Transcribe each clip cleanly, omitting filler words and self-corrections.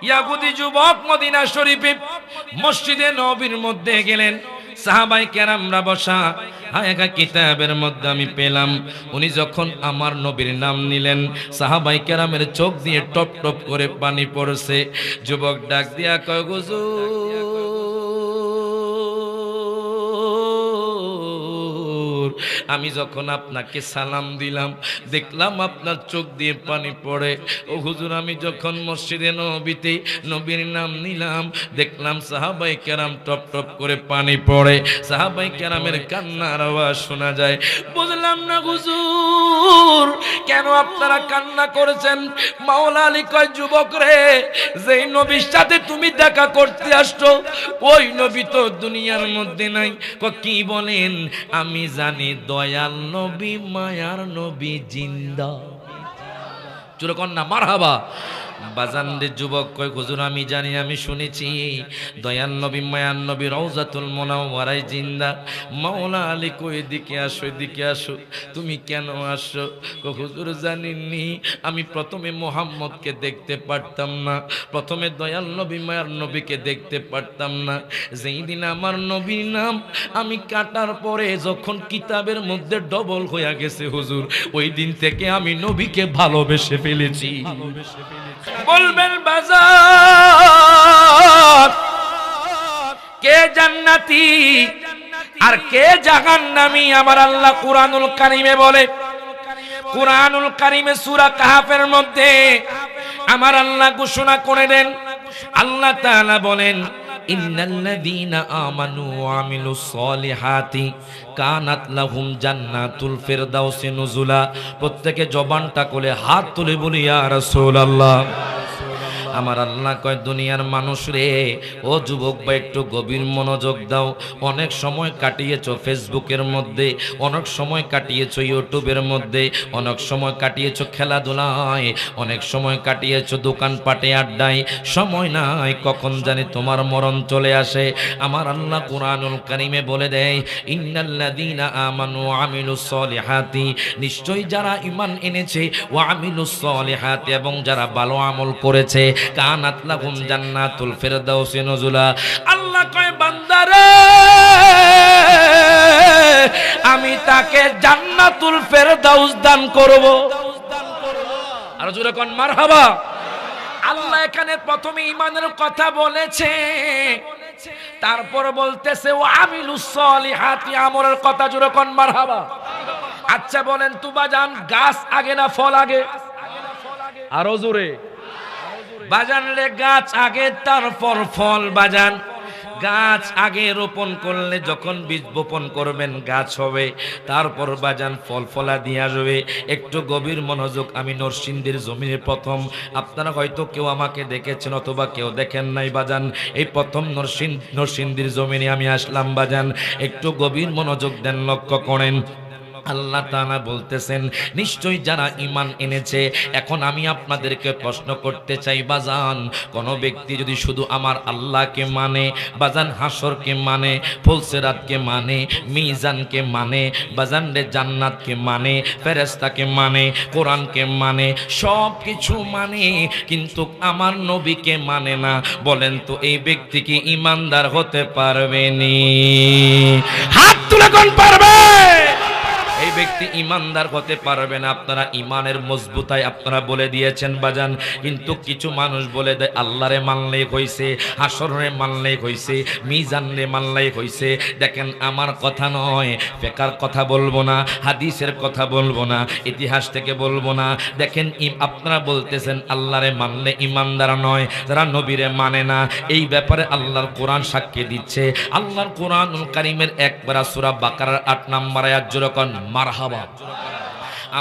ইয়াহুদি যুবক মদিনা শরীফে মসজিদে নববীর মধ্যে গেলেন, সাহাবায়ে কেরামরা বসা, একটা কিতাবের মধ্যে আমি পেলাম উনি যখন আমার নবীর নাম নিলেন সাহাবায়ে কেরামের চোখ দিয়ে টপ টপ করে পানি পড়ছে। যুবক ডাক দিয়া কয়, হুজুর আমি যখন আপনাকে সালাম দিলাম দেখলাম আপনার চোখ দিয়ে পানি পড়ে। ও হুজুর আমি যখন মসজিদে নববীতে নবীর নাম নিলাম দেখলাম সাহাবায়ে কেরাম টপ টপ করে পানি পড়ে, সাহাবায়ে কেরামের কান্নার আওয়াজ শোনা যায়। বুঝলাম না হুজুর কেন আপনারা কান্না করেছেন? মাওলা আলী কয়, যুবক রে, যেই নবীর সাথে তুমি দেখা করতে আসছো ওই নবী তো দুনিয়ার মধ্যে নাই। কি বলেন? আমি জানি দয়াল নবী মায়ার নবী জিন্দা। জোরে কর না মারহাবা। বাজান রে যুবক কয়, হুজুর আমি জানি, আমি শুনেছি দয়াল নবী মায়ার নবী রওজাতুল মুনাওয়ারায় জিন্দা। মাওলা আলী কই, এদিকে আসো, এদিকে আসো। তুমি কেন আসছো? হুজুর জানেননি আমি প্রথমে মুহাম্মদকে দেখতে পারতাম না, প্রথমে দয়াল নবী মায়ার নবীকে দেখতে পারতাম না। যেই দিন আমার নবীর নাম আমি কাটার পরে যখন কিতাবের মধ্যে ডবল হয়ে গেছে হুজুর, ওই দিন থেকে আমি নবীকে ভালোবেসে ফেলেছি। বলবেন বাজার কে জান্নাতি আর কে জাহান্নামী? আমার আল্লাহ কুরআনুল কারীমে বলে, কুরআনুল কারীমে সূরা কাহফের মধ্যে আমার আল্লাহ ঘোষণা করে দেন, আল্লাহ তাআলা বলেন, ইন্নাল্লাযীনা আমানু ওয়া আমিলুস সলিহাতি কানাত লাহুম জান্নাতুল ফিরদাউসি নুজুলা। প্রত্যেকে জবানটা খুলে হাত তুলে বলি ইয়া রাসূলুল্লাহ। আমার আল্লাহ কয়, দুনিয়ার মানুষ রে, ও যুবক ভাই একটু গভীর মনোযোগ দাও। অনেক সময় কাটিয়েছো ফেসবুকের মধ্যে, অনেক সময় কাটিয়েছো ইউটিউবের মধ্যে, অনেক সময় কাটিয়েছো খেলাধুলায়, অনেক সময় কাটিয়েছো দোকানপাটে আড্ডায়। সময় নাই কখন জানি তোমার মরণ চলে আসে। আমার আল্লাহ কুরআনুল কারীমে বলে দেয়, ইন্নাল্লাযীনা আমানু ওয়া আমিলুস সলিহাতি, নিশ্চয়ই যারা ঈমান এনেছে, ওয়া আমিলুস সলিহাতি এবং যারা ভালো আমল করেছে, কানাত লাহুম জান্নাতুল ফিরদাউসি নুজুলা। আল্লাহ কয়, বান্দারে আমি তাকে জান্নাতুল ফিরদাউস দান করব। আর জোরে কোন মারহাবা। আল্লাহ এখানে প্রথমে ঈমানের কথা বলেছে, তারপর বলতেছে ওয়া আমিলুস সলিহাতি, আমলের কথা। জোরে কোন মারহাবা। আচ্ছা বলেন তো বাজান, গাছ আগে না ফল আগে? আরো জোরে বাজান রে, গাছ আগে তারপর ফল। বাজান গাছ আগে রোপণ করলে যখন বীজ বপন করবেন গাছ হবে, তারপর বাজান ফল ফলা দিয়ে আসবে। একটু গভীর মনোযোগ। আমি নরসিংদীর জমিনে প্রথম, আপনারা হয়তো কেউ আমাকে দেখেছেন অথবা কেউ দেখেন নাই বাজান, এই প্রথম নরসিংদীর জমিনে আমি আসলাম বাজান। একটু গভীর মনোযোগ দেন, লক্ষ্য করেন। আল্লাহ তাআলা বলতেছেন, নিশ্চয়ই যারা ঈমান এনেছে। এখন আমি আপনাদেরকে প্রশ্ন করতে চাই বাজান, কোন ব্যক্তি যদি শুধু আমার আল্লাহকে মানে, বাজান হাসরকে মানে, ফুলসিরাতকে মানে, মিজানকে মানে, বাজান রে জান্নাতকে মানে, ফেরেশতাকে মানে, কোরআনকে মানে, সব কিছু মানে, কিন্তু আমার নবীকে মানে না, বলেন তো এই ব্যক্তি কি ঈমানদার হতে পারবেনি? হাত তুলে কোন পারবে? এই ব্যক্তি ঈমানদার হতে পারবে না। আপনারা ঈমানের মজবুতাই আপনারা বলে দিয়েছেন বাজান, কিন্তু কিছু মানুষ বলে দেয় আল্লাহরে মানলেই হইছে, হাসরে মানলেই হইছে, মিজানে মানলেই হইছে। দেখেন আমার কথা নয়, ফিকহের কথা বলবো না, হাদিসের কথা বলবো না, ইতিহাস থেকে বলবো না। দেখেন আপনারা বলতেছেন আল্লাহরে মানলে ঈমানদার নয়, যারা নবীরে মানে না। এই ব্যাপারে আল্লাহর কোরআন সাক্ষী দিচ্ছে। আল্লাহর কোরআনুল কারীমের একবার সূরা বাকারার ৮ নম্বর আয়াত, যেরকম মারহাবা।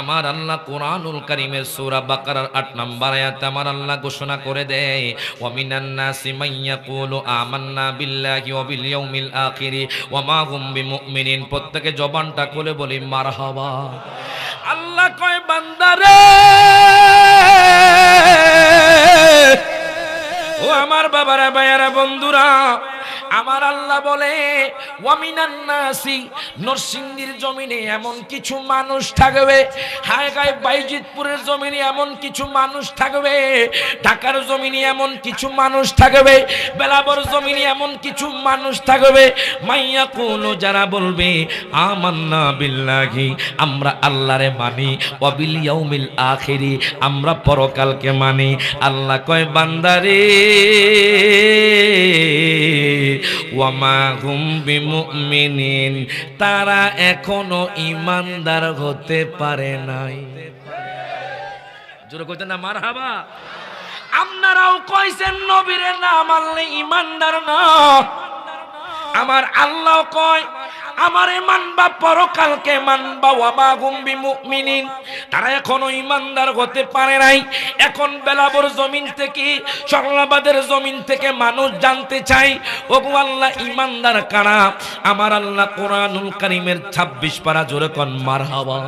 আমার আল্লাহ কোরআনুল কারীমের সূরা বাকারার ৮ নম্বর আয়াতে আমার আল্লাহ ঘোষণা করে দেয়, ওয়া মিনান নাসি মান ইয়াকুলু আমান্না বিল্লাহি ওয়া বিল ইয়াউমিল আখির ওয়া মা হুম বিমুমিনিন। প্রত্যেকে জবানটা খুলে বলি মারহাবা। আল্লাহ কয়, বান্দারে ও আমার বাবারা ভাইয়ারা বন্ধুরা, আমার আল্লাহ বলে ওয়ামিনান নাসি, নরসিংদীর জমিনে এমন কিছু মানুষ থাকবে, হায়গায় বাইজিতপুরের জমিনে এমন কিছু মানুষ থাকবে, ঢাকার জমিনে এমন কিছু মানুষ থাকবে, বেলাবর জমিনে এমন কিছু মানুষ থাকবে, মাইয়া কুলু, যারা বলবে আমান্না বিল্লাহি, আমরা আল্লাহরে মানি, ওয়া বিল ইয়াউমিল আখিরি, আমরা পরকালকে মানি। আল্লাহ কয় বান্দারে ওয়া মা হুম বিমুমিনিন, তারা এখনো ঈমানদার হতে পারে নাই। জোরে কইতেন না মারহাবা। আপনারাও কইছেন নবীরে না মানলে ঈমানদার না, আমার আল্লাহ কয় আমারে মানবা, পরকালকে মানবা, ওয়া মা হুম বিমুমিনিন, তারা এখনো ঈমানদার হতে পারে নাই। এখন বেলাবর জমিন থেকে, সরলাবাদের জমিন থেকে মানুষ জানতে চাই ওগো আল্লাহ ঈমানদার কারা? আমার আল্লাহ কোরআনুল কারীমের 26 পারা, জোরে কোন মারহাবা।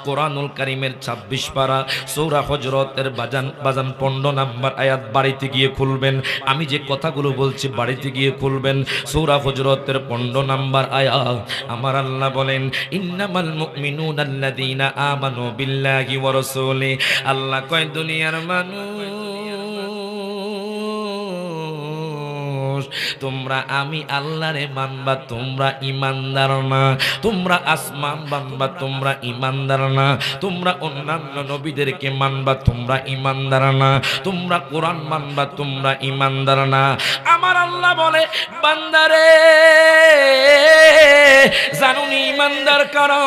কোরআনুল কারীমের 26 পারা সূরা হুজরাতের বাজান 15 নাম্বার আয়াত বাড়িতে গিয়ে খুলবেন। আমি যে কথাগুলো বলছি বাড়িতে গিয়ে খুলবেন। সূরা হুজরাতের 15 নাম্বার আয়াত আমার আল্লাহ বলেন ইন্নামাল মুমিনুনা আল্লাযীনা আমানু বিল্লাহি ওয়া রাসূলিহি। আল্লাহ কয় দুনিয়ার মানুষ, তোমরা আমি আল্লাহরে মানবা, তোমরা ঈমানদার না। তোমরা আসমান মানবা, তোমরা ঈমানদার না। তোমরা অন্যান্য নবীদেরকে মানবা, তোমরা ঈমানদার না। তোমরা কোরআন মানবা, তোমরা ঈমানদার না। আমার আল্লাহ বলে বান্দারে জানুনি ঈমানদার কারো,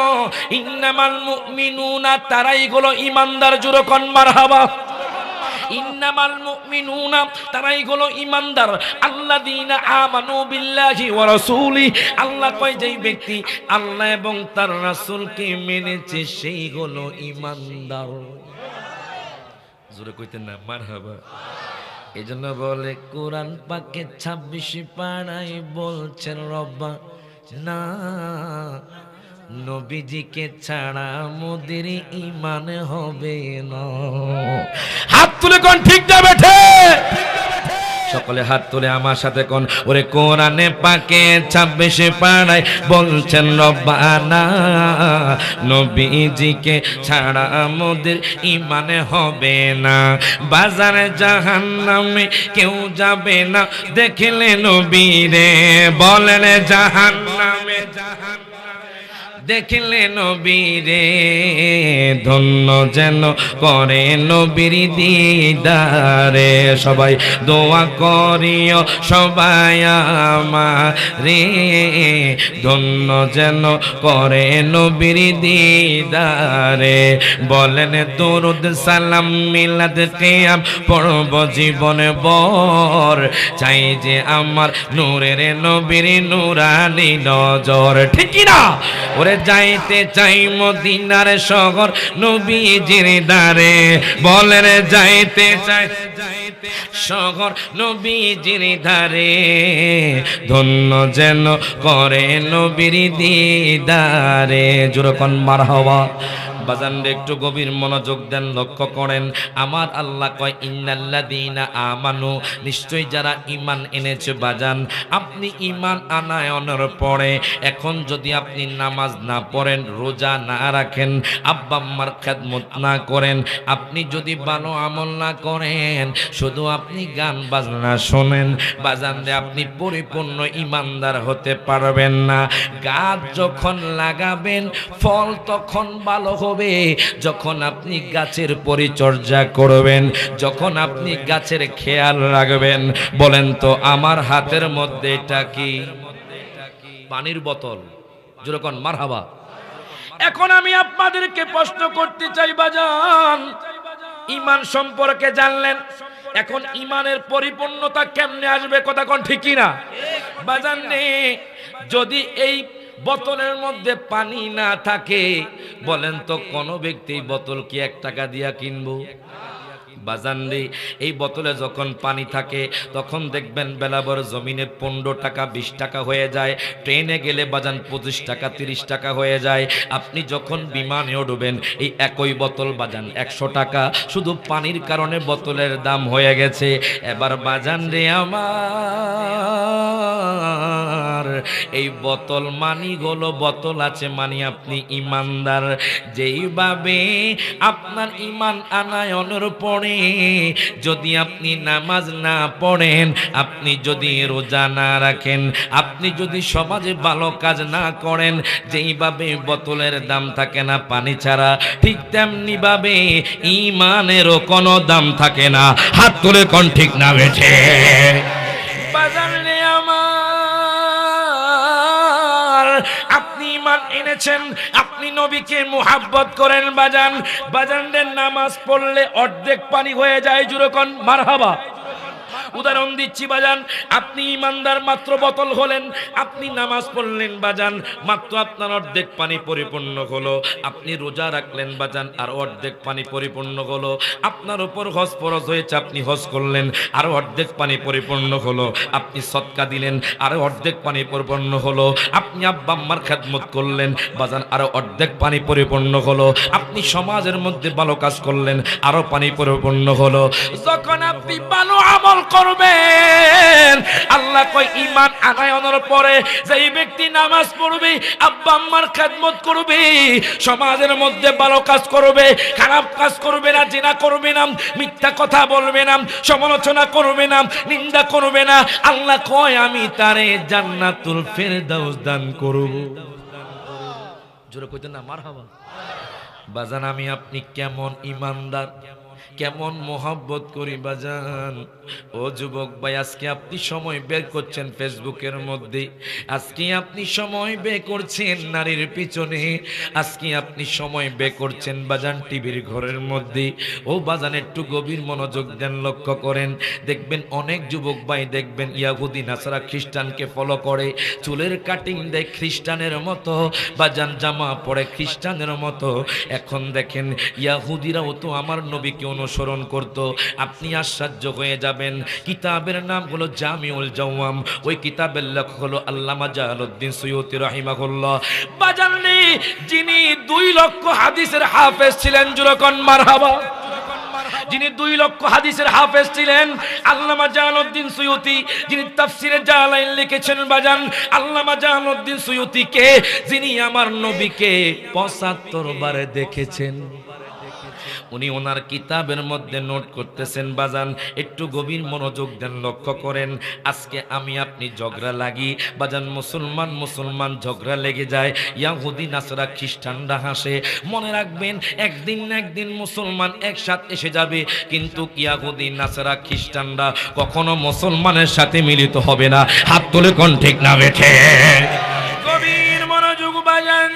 ইন্নামাল মুমিনুনা, তারাই হলো ঈমানদার। জোরে কোন মারহাবা। ইন্নামাল মুমিনুনা, তারাই হলো ঈমানদার, আল্লাযীনা আমানু বিল্লাহি ওয়া রাসূলিহি। আল্লাহ কয় যেই ব্যক্তি আল্লাহ এবং তার রাসূলকে মেনেছে সেই হলো ঈমানদার। জোরে কইতেন না মারহাবা। এজন্য বলে কোরআন পাকে 26 পারায় বলছেন রব্বা না, নবীজিকে ছাড়া মোদের ঈমান হবে না। হাত তুলে কোন ঠিক না বেঠে? সকলে হাত তুলে আমার সাথে কোন ওরে কোরআনে পাকে 26 পারায় বলছেন রব্বানা, নবীজিকে ছাড়া মোদের ঈমান হবে না। বাজারে জাহান্নামে কেউ যাবে না দেখলে নবীরে, বলেন জাহান্নামে দেখলে নবীরে, ধন্য যেন করে নবীর দিদারে। সবাই দোয়া করিও সবাই আমারে, ধন্য যেন করে নবীর দিদারে। বলেন দরুদ সালাম মিলাদ কিয়াম পড়ব জীবনে বর, চাই যে আমার নূরের নবীর নূরানি নজর। ঠিক কি না? ওরে যাইতে চাই মদিনার শহর নবীজির দারে, বলেন যাইতে চাই শহর নবীজির ধারে, ধন্য যেন করে নবীর দিদারে। জোরে কোন মারহাবা। বাজান একটু গভীর মনোযোগ দেন, লক্ষ্য করেন। আমার আল্লাহ কয় ইন্নাল্লাযীনা আমানু, নিশ্চয় যারা ঈমান এনেছে। বাজান আপনি ঈমান আনায়নের পরে এখন যদি আপনি নামাজ না পড়েন, রোজা না রাখেন, আব্বা আম্মার খেদমত না করেন, আপনি যদি ভালো আমল না করেন, শুধু আপনি গান বাজনা শোনেন, বাজান রে আপনি পরিপূর্ণ ঈমানদার হতে পারবেন না। গাছ যখন লাগাবেন ফল তখন ভালো হবে যখন আপনি গাছের পরিচর্যা করবেন, যখন আপনি গাছের খেয়াল রাখবেন। বলেন তো আমার হাতের মধ্যে এটা কি? পানির বোতল। যেরকম মারহাবা। এখন আমি আপনাদেরকে প্রশ্ন করতে চাই বাজান, ঈমান সম্পর্কে জানলেন, এখন ঈমানের পরিপূর্ণতা কেমনে আসবে? কথা কোন ঠিক কি না বাজান? যদি এই বোতলের মধ্যে পানি না থাকে, বলেন তো কোন ব্যক্তি বোতল কি 1 টাকা দিয়া কিনবো? বাজান রে এই বোতলে যখন পানি থাকে তখন দেখবেন বেলাবর জমিনে 15 টাকা 20 টাকা হয়ে যায়, ট্রেনে গেলে বাজান 25 টাকা 30 টাকা হয়ে যায়। আপনি যখন বিমানে উঠবেন এই একই বোতল বাজান 100 টাকা, শুধু পানির কারণে বোতলের দাম হয়ে গেছে। এবার বাজান রে আমার আমার, এই বোতল মানি হলো বোতল আছে মানে আপনি ইমানদার। যেইভাবে আপনার ইমান আনায়নের পরে যদি আপনি নামাজ না পড়েন, আপনি যদি রোজা না রাখেন, আপনি যদি সমাজে ভালো কাজ না করেন, যেইভাবে বোতলের দাম থাকে না পানি ছাড়া, ঠিক তেমনি ভাবে ইমানেরও কোনো দাম থাকে না। হাত তুলে কোন ঠিক না বেঠে বাজারে আমার, আপনি ইমান এনেছেন, আপনি নবীকে মুহাব্বত করেন বাজান, বাজানদের নামাজ পড়লে অর্ধেক পানি হয়ে যায়। জুরে কোন মারহাবা। উদাহরণ দিচ্ছি বাজান, আপনি ইমানদার মাত্র বোতল হলেন, আপনি নামাজ পড়লেন বাজান, মাত্র আপনার অর্ধেক পানি পরিপূর্ণ হলো। আপনি রোজা রাখলেন বাজান, আর অর্ধেক পানি পরিপূর্ণ হলো। আপনার উপর হজ ফরজ হয়েছে, আপনি হজ করলেন, আর অর্ধেক পানি পরিপূর্ণ হলো। আপনি সদকা দিলেন, আর অর্ধেক পানি পরিপূর্ণ হলো। আপনি আব্বা আম্মার খেদমত করলেন বাজান, আরো অর্ধেক পানি পরিপূর্ণ হলো। আপনি সমাজের মধ্যে ভালো কাজ করলেন, আরো পানি পরিপূর্ণ হলো। যখন আপনি ভালো আমল করবেন, আল্লাহ কয় ঈমান আনায়নের পরে যেই ব্যক্তি নামাজ পড়বে, আব্বা আম্মার খেদমত করবে, সমাজের মধ্যে ভালো কাজ করবে, খারাপ কাজ করবে না, জিনা করবে না, মিথ্যা কথা বলবে না, সমালোচনা করবে না, নিন্দা করবে না, আল্লাহ কয় আমি তারে জান্নাতুল ফেরদাউস দান করব। জোরে কইতেন না মারহাবা। বাজান আমি আপনি কেমন ইমানদার, কেমন মোহাব্বত করি বাজান। ও যুবক ভাই, আজকে আপনি সময় বের করছেন ফেসবুকের মধ্যে, আজকে আপনি সময় বের করছেন নারীর পিছনে, আজকে আপনি সময় বের করছেন বাজান টিভির ঘরের মধ্যে। ও বাজান একটু গভীর মনোযোগ দেন, লক্ষ্য করেন, দেখবেন অনেক যুবক ভাই দেখবেন ইয়াহুদি নাসারা খ্রিস্টানকে ফলো করে, চুলের কাটিং দেয় খ্রিস্টানের মতো, বাজান জামা পরে খ্রিস্টানের মতো। এখন দেখেন ইয়াহুদিরাও তো আমার নবীকে অনুসরণ করত। আপনি আশ্চর্য হয়ে যাবেন। কিতাবের নাম হলো জামিউল জাওয়াম, ওই কিতাবের লেখক হলো আল্লামা জালালউদ্দিন সুয়ুতী রাহিমাহুল্লাহ। বাজাননি যিনি 2 লক্ষ হাদিসের হাফেজ ছিলেন, জুরকন মারহাবা, যিনি 2 লক্ষ হাদিসের হাফেজ ছিলেন, আল্লামা জালালউদ্দিন সুয়ুতী, যিনি তাফসিরে জালালাইন লিখেছেন বাজান, আল্লামা জালালউদ্দিন সুয়ুতীকে, যিনি আমার নবীকে 75 বারে দেখেছেন, উনি ওনার কিতাবের মধ্যে নোট করতেছেন বাজান। একটু গভীর মনোযোগ দেন, লক্ষ্য করেন। আজকে আমি আপনি ঝগড়া লাগি বাজান, মুসলমান ঝগড়া লেগে যায়, ইয়াহুদি নাসারা খ্রিস্টানরা হাসে। মনে রাখবেন একদিন না একদিন মুসলমান একসাথে এসে যাবে, কিন্তু ইয়াহুদি নাসারা খ্রিস্টানরা কখনো মুসলমানের সাথে মিলিত হবে না। হাত তুলে কোন ঠিক না বেঠে গভীর মনোযোগ বাজান।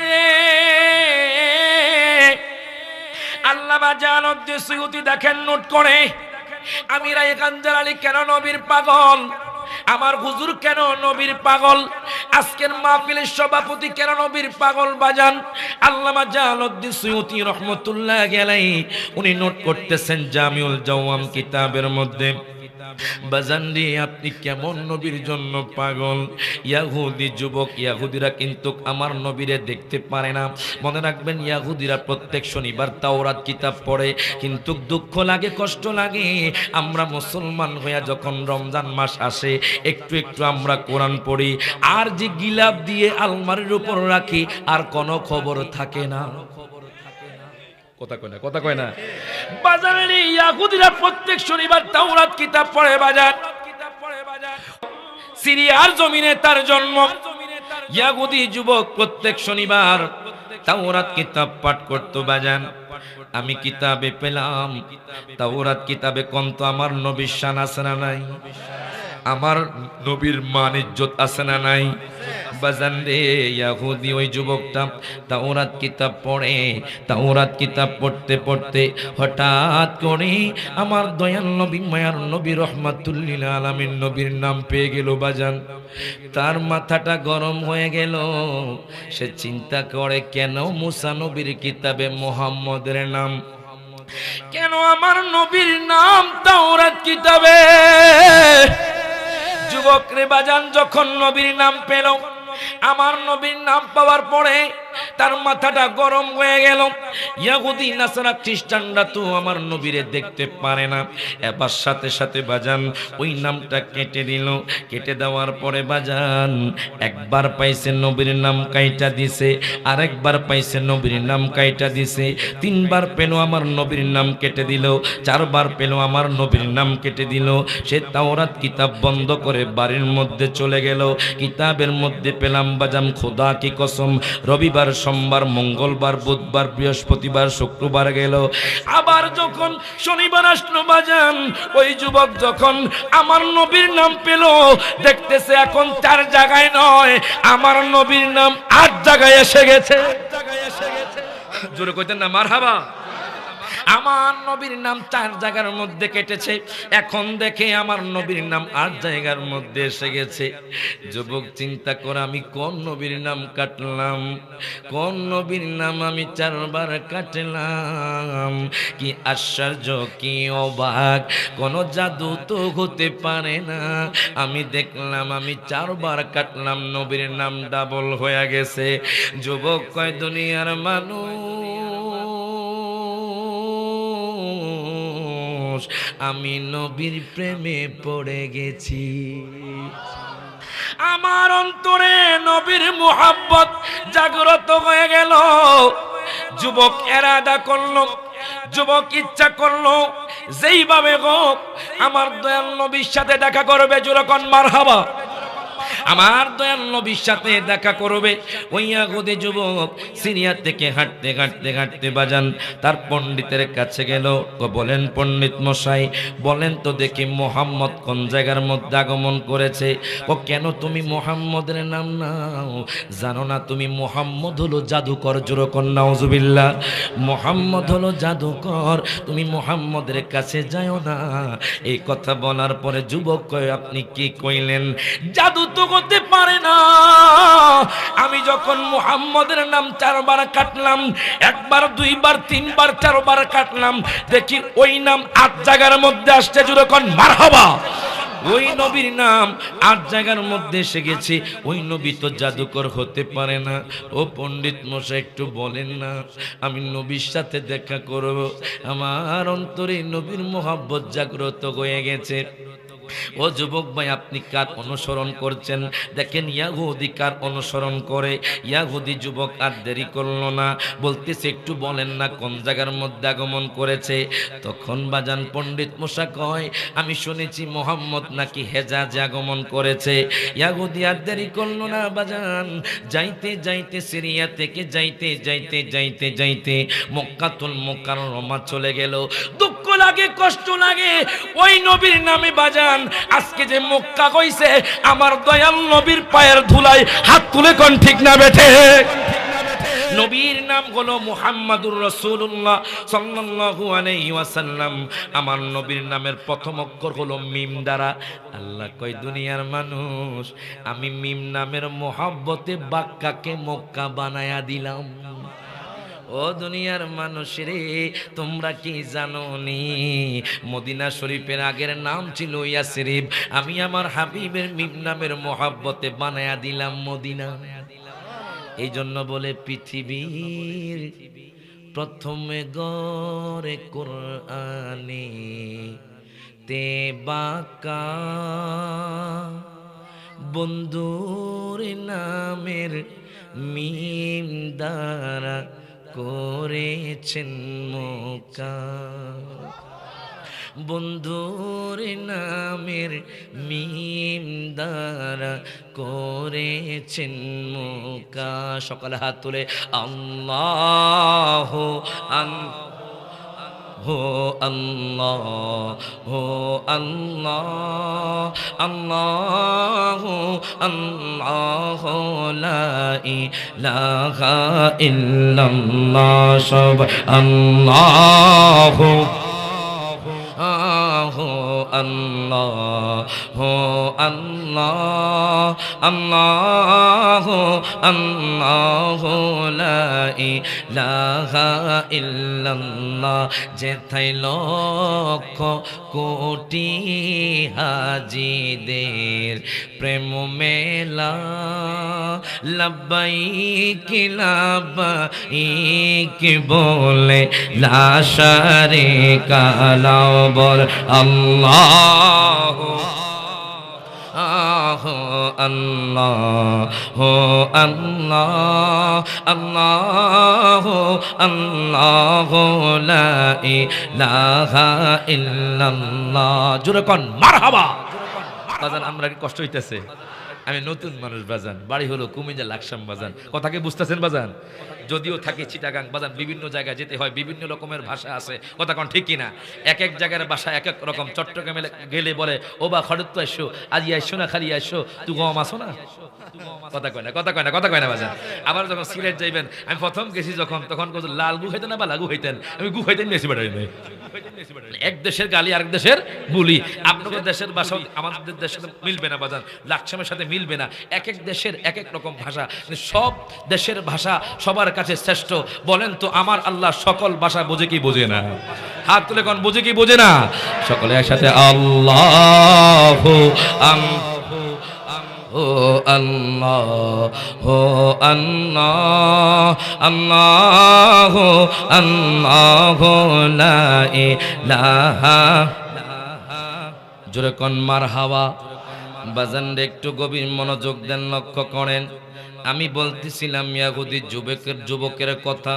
আল্লামা জালালউদ্দিন সুয়ুতী দেখেন নোট করে, আমি রায় কাঞ্জার আলী কেন নবীর পাগল, আমার হুজুর কেন নবীর পাগল, আজকের মাহফিলের সভাপতি কেন নবীর পাগল বাজান। আল্লামা জালালউদ্দিন সুয়ুতী রহমাতুল্লাহি আলাইহি উনি নোট করতেছেন জামিউল জাওয়াম কিতাবের মধ্যে। বাজান রে, আপনি কেমন নবীর জন্য পাগল। ইয়াহুদি যুবক, ইয়াহুদিরা কিন্তু আমার নবীরে দেখতে পারে না। মনে রাখবেন ইয়াহুদিরা প্রত্যেক শনিবার তাওরাত কিতাব পড়ে, কিন্তু দুঃখ লাগে, কষ্ট লাগে, আমরা মুসলমান হইয়া যখন রমজান মাস আসে একটু একটু আমরা কোরআন পড়ি, আর যে গিলাপ দিয়ে আলমারির উপর রাখি আর কোনো খবর থাকে না। কথা কয় না বাজারে। ইয়াহুদিরা প্রত্যেক শনিবার তাওরাত কিতাব পড়ে বাজার, সিরিয়ার জমিনে তার জন্ম। ইয়াহুদি যুবক প্রত্যেক শনিবার তাওরাত কিতাব পাঠ করত বাজান। আমি কিতাবে পেলাম, তাওরাত কিতাবে কোন তো আমার নবীর শান আছে না নাই, আমার নবীর মান ইজ্জত আছে না নাই বাজান রে। ইয়াহুদি ওই যুবকটা তাওরাত কিতাব পড়ে, তাওরাত কিতাব পড়তে পড়তে হঠাৎ করে আমার দয়াল নবী, মায়ার নবী, রহমাতুল লিল আলামিন নবীর নাম পেয়ে গেল বাজান। তার মাথাটা গরম হয়ে গেল। সে চিন্তা করে, কেন মুসা নবীর কিতাবে মুহাম্মদের নাম, কেন আমার নবীর নাম তাওরাত কিতাবে। যুবক রে বাজান, যখন নবীর নাম পেল, আমার নবীর নাম পাওয়ার পরে তার মাথাটা গরম হয়ে গেল। ইহুদি নাসারা খ্রিস্টানরা তো আমার নবীরে দেখতে পারে না, এবার সাথে সাথে বাজান ওই নামটা কেটে দিল। কেটে দেওয়ার পরে বাজান একবার পাইছে নবীর নাম কাইটা দিছে, আরেকবার পাইছে নবীর নাম কাইটা দিছে, তিনবার পেল আমার নবীর নাম কেটে দিল, চারবার পেল আমার নবীর নাম কেটে দিল। সে তাওরাত কিতাব বন্ধ করে বাড়ির মধ্যে চলে গেল। কিতাবের মধ্যে পেলাম বাজান খোদা কি কসম, রবিবার, সোমবার, মঙ্গলবার, বুধবার, বৃহস্পতিবার, শুক্রবার গেল। আবার যখন শনিবার আসলো বাজান, ওই যুবক যখন আমার নবীর নাম পেল, দেখতেছে এখন 4 জায়গায় নয়, আমার নবীর নাম 8 জায়গায় এসে গেছে। জোরে কইতেন না মারহাবা। আমার নবীর নাম 4 জায়গার মধ্যে কেটেছে, এখন দেখে আমার নবীর নাম 8 জায়গার মধ্যে এসে গেছে। যুবক চিন্তা করে আমি কোন নবীর নাম কাটলাম, কোন নবীর নাম আমি 4 বার কাটলাম। কি আশ্চর্য, কি অবাক, কোন জাদু তো হতে পারে না। আমি দেখলাম আমি 4 বার কাটলাম, নবীর নাম ডাবল হয়ে গেছে। যুবক কয় দুনিয়ার মানুষ, আমি নবীর প্রেমে পড়ে গেছি। আমার অন্তরে নবীর মুহাব্বত জাগ্রত হয়ে গেল। যুবক এরাদা করলো, যুবক ইচ্ছা করলো যেইভাবে হোক আমার দয়াল নবীর সাথে দেখা করবে। যেরকম মারহাবা, আমার দয়াল নবীর সাথে দেখা করবে। ওই ইহুদি যুবক সিরিয়া থেকে হাঁটতে হাঁটতে হাঁটতে বাজান তার পণ্ডিতের কাছে গেল। বলেন পণ্ডিত মশাই, বলেন তো দেখি মুহাম্মদ কোন জায়গার মধ্যে আগমন করেছে? ও কেন তুমি মুহাম্মদের নাম নাও? জানো না তুমি মুহাম্মদ হলো জাদুকর? যেরকম নাউজুবিল্লাহ, মুহাম্মদ হলো জাদুকর, তুমি মুহাম্মদের কাছে যাও না। এই কথা বলার পরে যুবক কয় আপনি কি কইলেন? জাদু তো হতে পারে না। আমি যখন মুহাম্মদের নাম 4 বার কাটলাম, 1 বার 2 বার 3 বার 4 বার কাটলাম, দেখি ওই নাম 8 জায়গার মধ্যে আসছে। যেরকম মারহাবা, ওই নবীর নাম 8 জায়গার মধ্যে এসে গেছে। ওই নবী তো জাদুকর হতে পারে না। ও পণ্ডিত মশাই একটু বলেন না, আমি নবীর সাথে দেখা করব। আমার অন্তরে নবীর মোহাব্বত জাগ্রত হয়ে গেছে। ও যুবক ভাই, আপনি কার অনুসরণ করছেন? দেখেন ইহুদি কার অনুসরণ করে। ইহুদি যুবক আর দেরি করলো না, বলতেছে একটু বলেন না কোন জায়গার মধ্যে আগমন করেছে। তখন বাজান পণ্ডিত মশা কয় আমি শুনেছি মুহাম্মদ নাকি হেজাজে আগমন করেছে। ইহুদি আর দেরি করলো না বাজান, যাইতে যাইতে সিরিয়া থেকে যাইতে যাইতে যাইতে যাইতে মক্কাতুল মুকাররমা চলে গেল। দুঃখ লাগে, কষ্ট লাগে, ওই নবীর নামে বাজান আজকে যে মক্কা কইছে আমার দয়াল নবীর পায়ের ধুলায় হাত তুলে কোন ঠিক না বেঠে? নবীর নাম হলো মুহাম্মাদুর রাসূলুল্লাহ সাল্লাল্লাহু আলাইহি ওয়াসাল্লাম। আমার নবীর নামের প্রথম অক্ষর হলো মিম দ্বারা। আল্লাহ কয় দুনিয়ার মানুষ, আমি মিম নামের মোহাব্বতে বাক্কাকে মক্কা বানায়া দিলাম। ও দুনিয়ার মানুষ রে, তোমরা কি জানো নি মদিনা শরীফের আগের নাম ছিল ইয়াসরিব। আমি আমার হাবিবের মিম নামের মোহাব্বতে বানায়া দিলাম মদিনা। এই জন্য বলে পৃথিবীর প্রথমে গড়ে কোরআনে তে বাঁকা বন্ধুর নামের মিম দ্বারা করেছেন মোকা। বন্ধুর নামের মিম দ্বারা করেছেন মোকা। সকালে হাত তুলে আল্লাহু হো আল্লাহ, হো আল্লাহ, আল্লাহ আল্লাহ লা ইলাহা ইল্লাল্লাহ। সব আল্লাহ আল্লাহ, হো আল্লাহ, আল্লাহ আল্লাহ লা ইলাহা ইল্লাল্লাহ। যেথায় লক্ষ কোটি হাজিদের প্রেম মেলা লব্বাইক লব্বাইক বলে লা শারিকা লাহু বল আল্লাহ আল্লাহ আল্লাহ আল্লাহ আল্লাহ লা ইলাহা ইল্লাল্লাহ। জোরে কোন মারহাবা। বাজান আমরা কি কষ্ট হইতেছে? আমি নতুন মানুষ বাজান, বাড়ি হলো কুমিল্লা লাকসাম বাজান, কথাকে বুঝতেছেন বাজান? যদিও থাকি চিটাগাং বাজান, বিভিন্ন জায়গায় যেতে হয়, বিভিন্ন রকমের ভাষা আছে, কথা কোন ঠিক কিনা? এক এক জায়গার ভাষা এক এক রকম। চট্টগ্রামে গেলে বলে ও বা খড়ত তো আইসো, আজ আইসো না খালি আইসো, তুই গম আসো না, কথা কয় না, কথা কয় না, কথা কয় না বাজান। আবার যখন সিলেট যাইবেন, আমি প্রথম গেছি যখন, তখন লাল গু হইতেন না বা লাগু হইতেন, আমি গু হইতেন বেশি বেড়াই নাই। এক দেশের গালি আরেক দেশের বুলি। আপনাদের দেশের ভাষা আমাদের দেশের মিলবে না বাজান, লাকসামের সাথে মিলবে না। এক এক দেশের এক এক রকম ভাষা, সব দেশের ভাষা সবার কাছে শ্রেষ্ঠ। বলেন তো আমার আল্লাহ সকল ভাষা বোঝে কি বোঝে না? হাত তুলে কোন বোঝে কি বোঝে না? সকলে একসাথে আল্লাহ ও আল্লাহ ও আল্লাহ আল্লাহ আল্লাহ লা ইলাহা। জোরে কোন মারহাবা। বাজান একটু গভীর মনোযোগ দেন, লক্ষ্য করেন। আমি বলতেছিলাম ইয়াহুদি যুবকের কথা।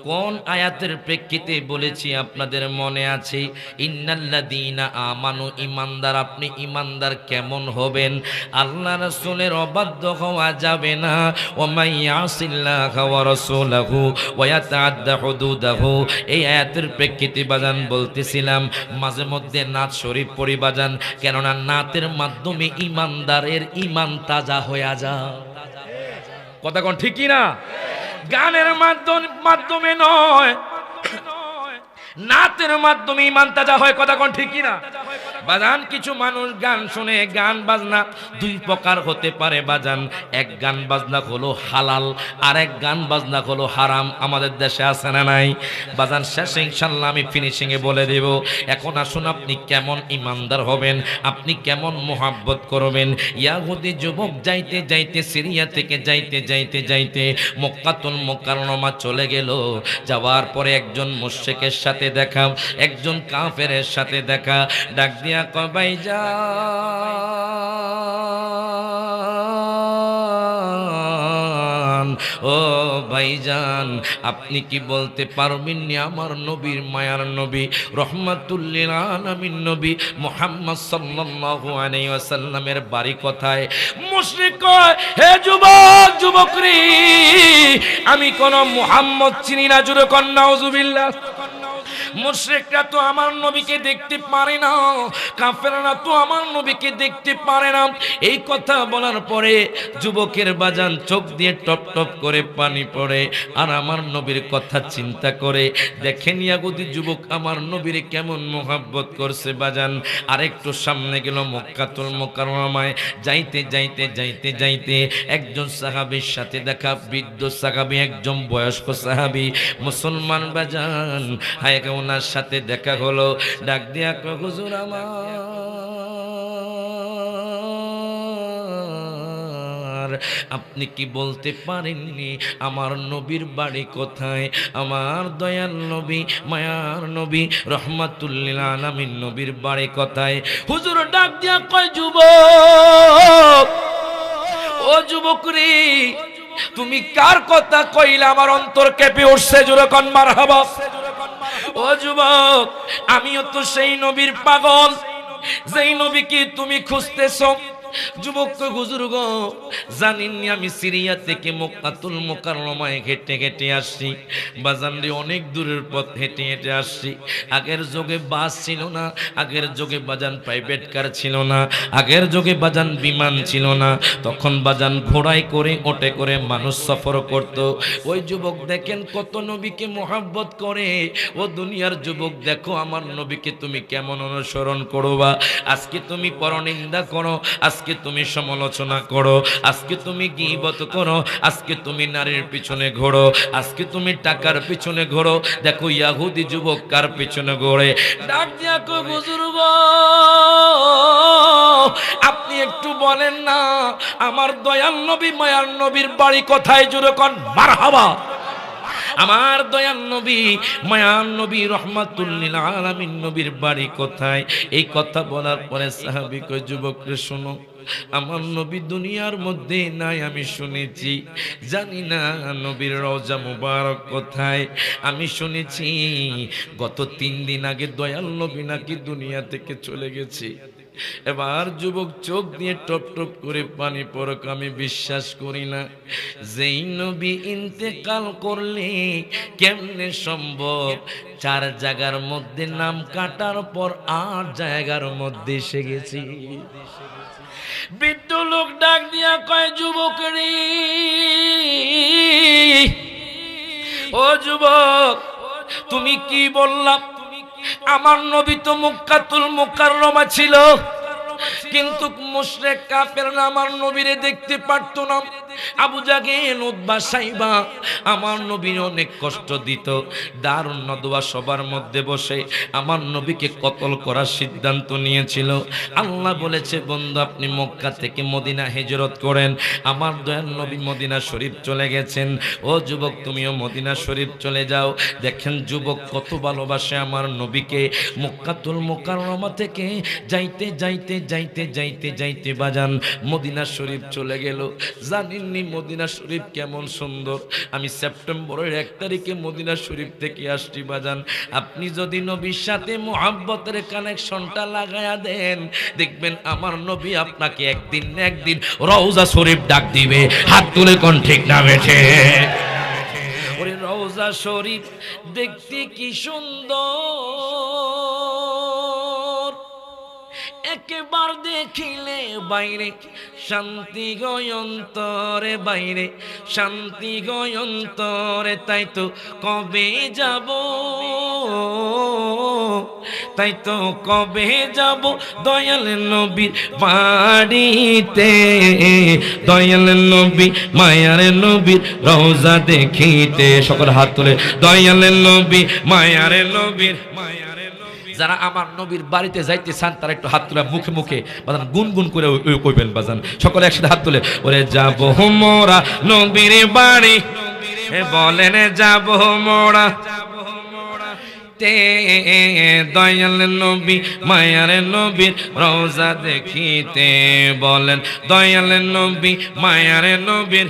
কোন আয়াতের প্রেক্ষিতে বলেছি আপনাদের মনে আছে? ইন্নাল্লাযীনা আমানু, ইমানদার। আপনি ইমানদার কেমন হবেন? আল্লাহ রাসূলের অবাধ্য হওয়া যাবে না। ওয়া মাইয়াসিল্লাহা ওয়া রাসূলাহু ওয়া ইয়াতাআদ্দা হুদুদাহু। এই আয়াতের প্রেক্ষিতে বাজান বলতেছিলাম মাঝে মধ্যে নাত শরীফ পড়ি বাজান, কেননা নাতের মাধ্যমে ইমানদারের ইমান তাজা হয়ে যায়। কথা কোন ঠিক কিনা? গানের মাধ্যমে নয়, নাতের মাধ্যমে ইমান তাজা হয়। কথা কোন ঠিক কিনা বাজান? কিছু মানুষ গান শুনে, গান বাজনা দুই প্রকার হতে পারে বাজান। এক গান বাজনা হলো হালাল, আর এক গান বাজনা হলো হারাম। আমাদের দেশে আছে না নাই বাজান? শেষে ইনশাআল্লাহ আমি ফিনিশিং এ বলে দেব। এখন আসুন, আপনি কেমন ইমানদার হবেন, আপনি কেমন মোহাব্বত করবেন। ইয়াহুদি যুবক যাইতে যাইতে, সিরিয়া থেকে যাইতে যাইতে যাইতে মক্কাতুল মুকাররমা চলে গেল। যাওয়ার পরে একজন মুশরিকের সাথে দেখা, একজন কাফেরের সাথে দেখা। ডাক দিয়া কয় ভাইজান, ও ভাইজান, আপনি কি বলতে পারবেন আমার নবীর মায়ার নবী রহমাতুল লিল আলামিন নবী মুহাম্মদ সাল্লাল্লাহু আলাইহি ওয়াসাল্লামের বাড়ি কোথায়? মুশরিক কয়, হে যুবক, যুবকরি, আমি কোন মুহাম্মদ চিনি না। জুরে কন নাউজুবিল্লাহ। মুশরিকরা তো আমার নবীকে দেখতে পারে না, কাফেররা তো আমার নবীকে দেখতে পারে না। এই কথা বলার পরে যুবকের বাজান চোখ দিয়ে টপ টপ করে পানি পড়ে। আর আমার নবীর কথা চিন্তা করে দেখেন ইয়াহুদি যুবক আমার নবীর কেমন মোহাব্বত করছে বাজান। আরেকটু সামনে গেল, মক্কাতুল মুকাররমায় যাইতে যাইতে যাইতে যাইতে একজন সাহাবীর সাথে দেখা। বৃদ্ধ সাহাবী, একজন বয়স্ক সাহাবী, মুসলমান বাজান। হায় ওনার সাথে দেখা হলো। ডাক দিয়া কয়, হুজুর আমার, আপনি কি বলতে পারেননি আমার নবীর বাড়ি কোথায়? আমার দয়াল নবী, মায়ার নবী রহমাতুল লিল আলামিন নবীর বাড়ি কোথায়? হুজুর ডাক দিয়া কয়, যুবক, ও যুবক রে, তুমি কার কথা কইলা? আমার অন্তর কেঁপে উঠছে। জোরে কোন মারহাবা। ও যুবক, আমিও তো সেই নবীর পাগল, যেই নবীকে তুমি খুঁজতেছো। যুবক কই, হুজুর গো, জানেননি আমি সিরিয়া থেকে মক্কাতুল মুকাররমায় হেঁটে হেঁটে আসছি বাজান রে, অনেক দূরের পথ হেঁটে হেঁটে আসছি। আগের যুগে বাস ছিল না, আগের যুগে বাজান প্রাইভেট কার ছিল না, আগের যুগে বাজান বিমান ছিল না। তখন বাজান ঘোড়ায় করে, ওটে করে মানুষ সফর করত। ওই যুবক দেখেন কত নবীকে মোহাব্বত করে। ও দুনিয়ার যুবক, দেখো আমার নবীকে তুমি কেমন অনুসরণ করবা। আজকে তুমি পরনিন্দা করো, আজকে তুমি সমালোচনা করো, আজকে তুমি গীবত করো, আজকে তুমি নারীর পিছনে ঘোরো, আজকে তুমি টাকার পিছনে ঘোরো। দেখো ইয়াহুদি যুবক কার পিছনে ঘোরে। ডাক দিয়া কই, হুজুর গো, আপনি একটু বলেন না আমার দয়াল নবী মায়ার নবীর বাড়ি কোথায়? জোরে কোন মারহাবা। আমার দয়াল নবী মায়ার নবী রহমাতুল লিল আলামিন নবীর বাড়ি কোথায়? এই কথা বলার পরে সাহাবী কয়, যুবকরে শোনো, আমার নবী দুনিয়ার মধ্যে নাই, আমি শুনেছি। জানি না নবীর রওজা মুবারক কোথায়। আমি শুনেছি গত 3 দিন আগে দয়াল নবী নাকি দুনিয়া থেকে চলে গেছে। এবার যুবক চোখ দিয়ে টপ টপ করে পানি পড়ক, আমি বিশ্বাস করি না যেই নবী ইন্তেকাল করলে কেমনে সম্ভব 4 জায়গার মধ্যে নাম কাটার পর 8 জায়গার মধ্যে এসে গেছি। বৃদ্ধ লোক ডাক দিয়া কয়, যুবক রে, ও যুবক, তুমি কি বললা? আমার নবী তো মক্কাতুল মুকাররমা ছিল, কিন্তু মুশরিক কাফেররা আমার নবীরে দেখতে পারতো না। আবু জাহেল, উতবা, সাইবা আমার নবীর অনেক কষ্ট দিত। দারুন নদওয়া সবার মধ্যে বসে আমার নবীকে কতল করার সিদ্ধান্ত নিয়েছিল। আল্লাহ বলেছে, বন্ধু আপনি মক্কা থেকে মদিনা হিজরত করেন। আমার দয়াল নবী মদিনা শরীফ চলে গেছেন। ও যুবক, তুমিও মদিনা শরীফ চলে যাও। দেখেন যুবক কত ভালোবাসে আমার নবীকে। মক্কাতুল মুকাররমা থেকে যাইতে যাইতে যাইতে যাইতে যাইতে বাজান মদিনা শরীফ চলে গেল। জানেননি মদিনা শরীফ কেমন সুন্দর? আমি সেপ্টেম্বরের 1 তারিখে মদিনা শরীফ থেকে আসছি বাজান। আপনি যদি নবীর সাথে মুহাব্বতের কানেকশনটা লাগায়া দেন, দেখবেন আমার নবী আপনাকে একদিন না একদিন রওজা শরীফ ডাক দিবে। হাত তুলে কোন ঠিক না বেঠে? ওরে রওজা শরীফ দেখতে কি সুন্দর, একবার দেখিলে বাইরে শান্তি গয়ন্তরে, বাইরে শান্তি গয়ন্তরে। তাই তো কবে যাব, তাই তো কবে যাব দয়াল নবীর বাড়িতে, দয়াল নবী মায়ার নবীর রওজা দেখিতে। সকল হাত তুলে দয়াল নবী মায়ার নবীর। যারা আমার নবীর বাড়িতে যাইতে চান তারা একটু হাত তুলে মুখে মুখে বাজান গুনগুন করে কইবেন বাজান। সকলে একসাথে হাত তুলে ওরে যাব মোরা নবীর বাড়ি, বলেন যাব মোরা তে, দয়াল নবী মায়ার নবীর রওজা দেখিতে। বলেন দয়াল নবী মায়ার নবীর।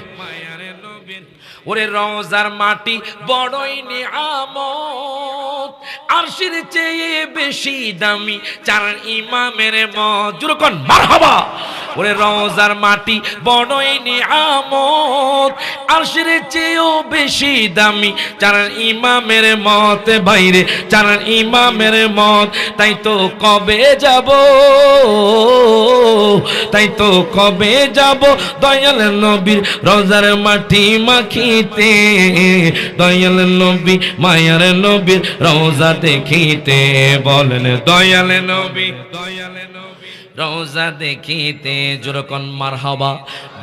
ওরে রওজার মাটি বড়ই নিয়ামত, আরশের চেয়ে বেশি দামি 4 ইমামের মত। জোরে কোন মারহাবা। ওরে রওজার মাটি বড়ই নিয়ামত, আরশের চেয়েও বেশি দামি 4 ইমামের মত, বাইরে 4 ইমামের মত। তাই তো কবে যাব, তাই তো কবে যাব দয়াল নবীর রওজার মাটি মাখিতে, দয়াল নবী মায়ার নবীর রওজা দেখিতে। বলেন দয়াল নবী, দয়াল নবী রওজা দেখিতে। যেরকম মারহাবা।